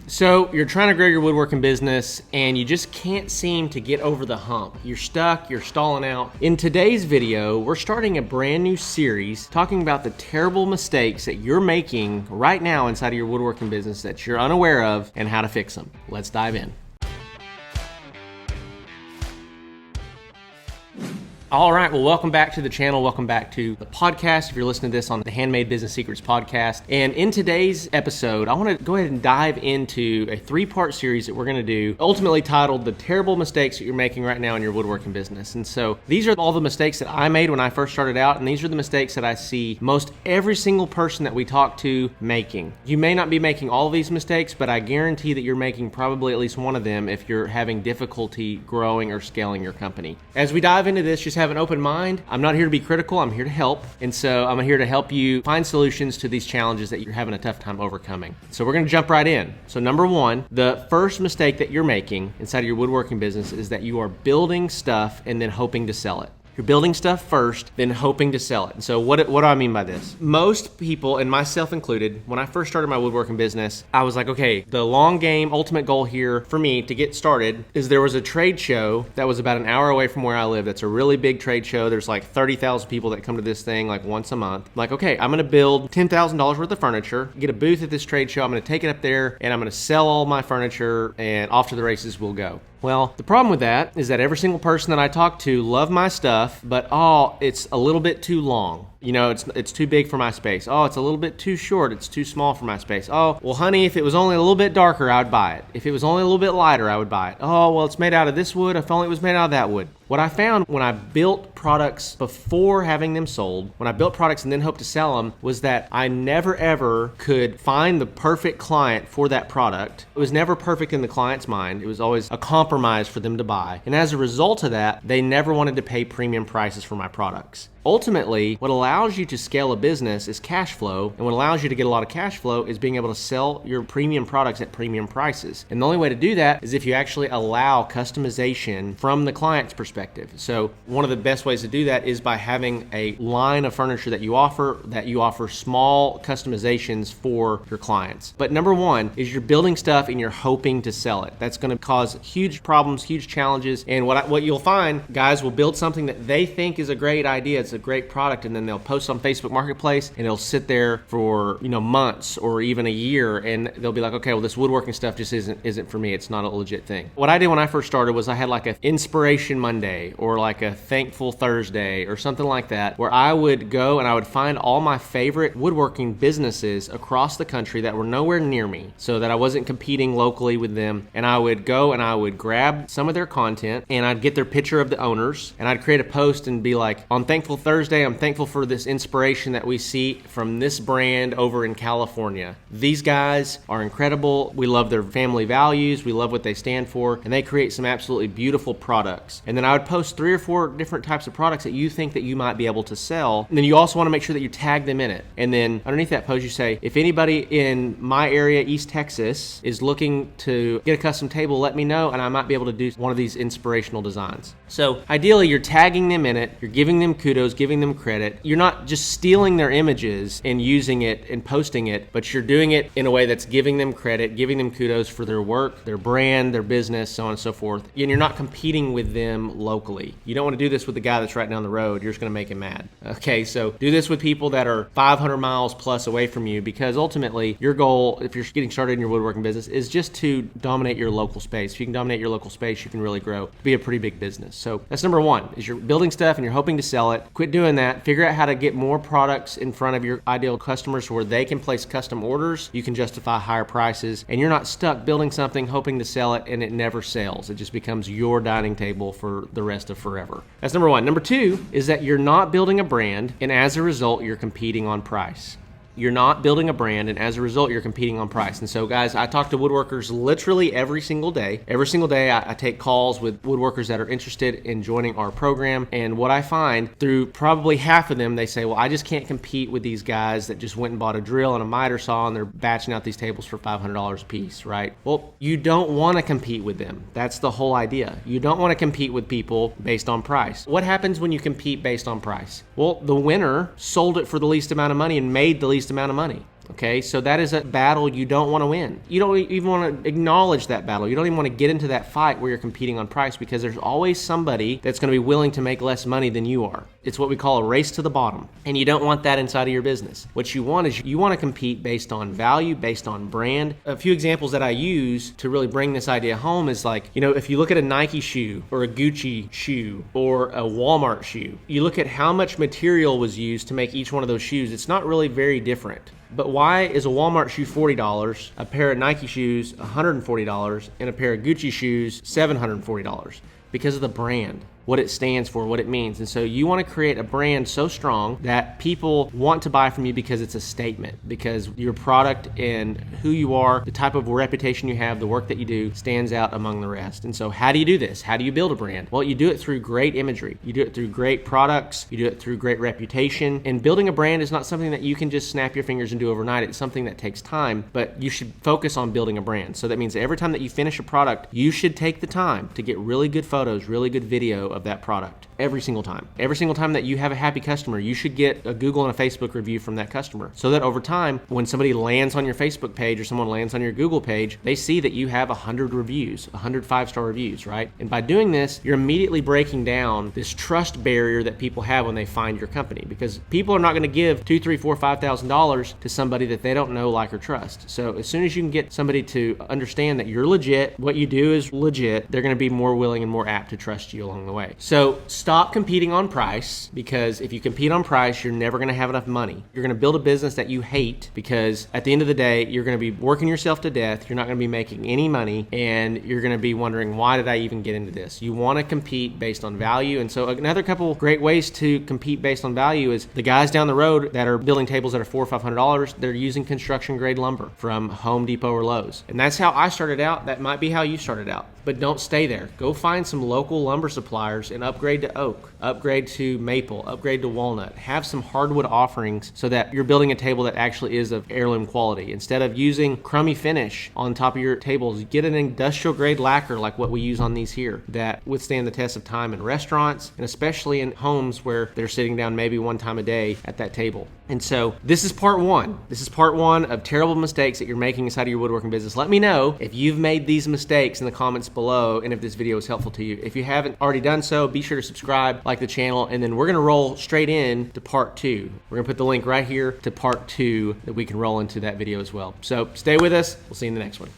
So you're trying to grow your woodworking business and you just can't seem to get over the hump. You're stuck, you're stalling out. In today's video, we're starting a brand new series talking about the terrible mistakes that you're making right now inside of your woodworking business that you're unaware of and how to fix them. Let's dive in. All right, well, welcome back to the channel. Welcome back to the podcast. If you're listening to this on the Handmade Business Secrets podcast. And in today's episode, I want to go ahead and dive into a three-part series that we're going to do, ultimately titled The Terrible Mistakes That You're Making Right Now in Your Woodworking Business. And so these are all the mistakes that I made when I first started out, and these are the mistakes that I see most every single person that we talk to making. You may not be making all of these mistakes, but I guarantee that you're making probably at least one of them if you're having difficulty growing or scaling your company. As we dive into this, just have an open mind. I'm not here to be critical, I'm here to help. And so I'm here to help you find solutions to these challenges that you're having a tough time overcoming. So we're gonna jump right in. So number one, the first mistake that you're making inside of your woodworking business is that you are building stuff and then hoping to sell it. You're building stuff first, then hoping to sell it. And so what do I mean by this? Most people, and myself included, when I first started my woodworking business, I was like, okay, the long game, ultimate goal here for me to get started is there was a trade show that was about an hour away from where I live. That's a really big trade show. There's like 30,000 people that come to this thing like once a month. I'm like, okay, I'm gonna build $10,000 worth of furniture, get a booth at this trade show. I'm gonna take it up there and I'm gonna sell all my furniture and off to the races we'll go. Well, the problem with that is that every single person that I talk to love my stuff, but it's a little bit too long. You know, it's too big for my space. Oh, it's a little bit too short. It's too small for my space. Oh, well, honey, if it was only a little bit darker, I would buy it. If it was only a little bit lighter, I would buy it. Oh, well, it's made out of this wood. If only it was made out of that wood. What I found when I built products before having them sold, when I built products and then hoped to sell them, was that I never ever could find the perfect client for that product. It was never perfect in the client's mind. It was always a compromise for them to buy. And as a result of that, they never wanted to pay premium prices for my products. Ultimately, what allows you to scale a business is cash flow, and what allows you to get a lot of cash flow is being able to sell your premium products at premium prices. And the only way to do that is if you actually allow customization from the client's perspective. So one of the best ways to do that is by having a line of furniture that you offer small customizations for your clients. But number one is you're building stuff and you're hoping to sell it. That's going to cause huge problems, huge challenges. And what you'll find, guys will build something that they think is a great idea. It's a great product, and then they'll post on Facebook Marketplace and it'll sit there for months or even a year, and they'll be like, okay, well, this woodworking stuff just isn't for me. It's not a legit thing. What I did when I first started was I had like an Inspiration Monday or like a Thankful Thursday or something like that, where I would go and I would find all my favorite woodworking businesses across the country that were nowhere near me, so that I wasn't competing locally with them, and I would go and I would grab some of their content and I'd get their picture of the owners and I'd create a post and be like, on Thankful Thursday, I'm thankful for this inspiration that we see from this brand over in California. These guys are incredible. We love their family values. We love what they stand for, and they create some absolutely beautiful products. And then I would post 3 or 4 different types of products that you think that you might be able to sell. And then you also want to make sure that you tag them in it. And then underneath that post, you say, if anybody in my area, East Texas, is looking to get a custom table, let me know, and I might be able to do one of these inspirational designs. So ideally, you're tagging them in it. You're giving them kudos, giving them credit. You're not just stealing their images and using it and posting it, but you're doing it in a way that's giving them credit, giving them kudos for their work, their brand, their business, so on and so forth. And you're not competing with them locally. You don't want to do this with the guy that's right down the road. You're just going to make him mad. Okay, so do this with people that are 500 miles plus away from you, because ultimately your goal, if you're getting started in your woodworking business, is just to dominate your local space. If you can dominate your local space, you can really grow to be a pretty big business. So that's number one, is you're building stuff and you're hoping to sell it. Quit doing that. Figure out how to get more products in front of your ideal customers where they can place custom orders. You can justify higher prices, and you're not stuck building something, hoping to sell it, and it never sells. It just becomes your dining table for the rest of forever. That's number one. Number two is that you're not building a brand, and as a result, you're competing on price. You're not building a brand, and as a result, you're competing on price. And so, guys, I talk to woodworkers literally every single day. Every single day, I take calls with woodworkers that are interested in joining our program. And what I find through probably half of them, they say, well, I just can't compete with these guys that just went and bought a drill and a miter saw, and they're batching out these tables for $500 a piece, right? Well, you don't want to compete with them. That's the whole idea. You don't want to compete with people based on price. What happens when you compete based on price? Well, the winner sold it for the least amount of money and made the least amount of money. Okay, so that is a battle you don't want to win. You don't even want to acknowledge that battle. You don't even want to get into that fight where you're competing on price, because there's always somebody that's going to be willing to make less money than you are. It's what we call a race to the bottom, and you don't want that inside of your business. What you want is you want to compete based on value, based on brand. A few examples that I use to really bring this idea home is like, if you look at a Nike shoe or a Gucci shoe or a Walmart shoe, you look at how much material was used to make each one of those shoes. It's not really very different. But why is a Walmart shoe $40, a pair of Nike shoes $140, and a pair of Gucci shoes $740? Because of the brand, what it stands for, what it means. And so you want to create a brand so strong that people want to buy from you because it's a statement, because your product and who you are, the type of reputation you have, the work that you do stands out among the rest. And so how do you do this? How do you build a brand? Well, you do it through great imagery. You do it through great products. You do it through great reputation. And building a brand is not something that you can just snap your fingers and do overnight. It's something that takes time, but you should focus on building a brand. So that means every time that you finish a product, you should take the time to get really good photos, really good video of that product. Every single time. Every single time that you have a happy customer, you should get a Google and a Facebook review from that customer, so that over time, when somebody lands on your Facebook page or someone lands on your Google page, they see that you have 100 reviews, 100 5-star reviews, right? And by doing this, you're immediately breaking down this trust barrier that people have when they find your company, because people are not going to give $2,000, $3,000, $4,000 to somebody that they don't know, like, or trust. So as soon as you can get somebody to understand that you're legit, what you do is legit, they're going to be more willing and more apt to trust you along the way. So stop competing on price, because if you compete on price, you're never going to have enough money. You're going to build a business that you hate, because at the end of the day, you're going to be working yourself to death. You're not going to be making any money, and you're going to be wondering, why did I even get into this? You want to compete based on value. And so another couple great ways to compete based on value is the guys down the road that are building tables that are $400 or $500, they're using construction grade lumber from Home Depot or Lowe's. And that's how I started out. That might be how you started out. But don't stay there. Go find some local lumber suppliers and upgrade to oak, upgrade to maple, upgrade to walnut. Have some hardwood offerings so that you're building a table that actually is of heirloom quality. Instead of using crummy finish on top of your tables, get an industrial grade lacquer like what we use on these here that withstand the test of time in restaurants, and especially in homes where they're sitting down maybe one time a day at that table. And so this is part one. This is part one of terrible mistakes that you're making inside of your woodworking business. Let me know if you've made these mistakes in the comments below, and if this video is helpful to you. If you haven't already done so, be sure to subscribe, like the channel, and then we're going to roll straight in to part two. We're going to put the link right here to part two that we can roll into that video as well. So stay with us. We'll see you in the next one.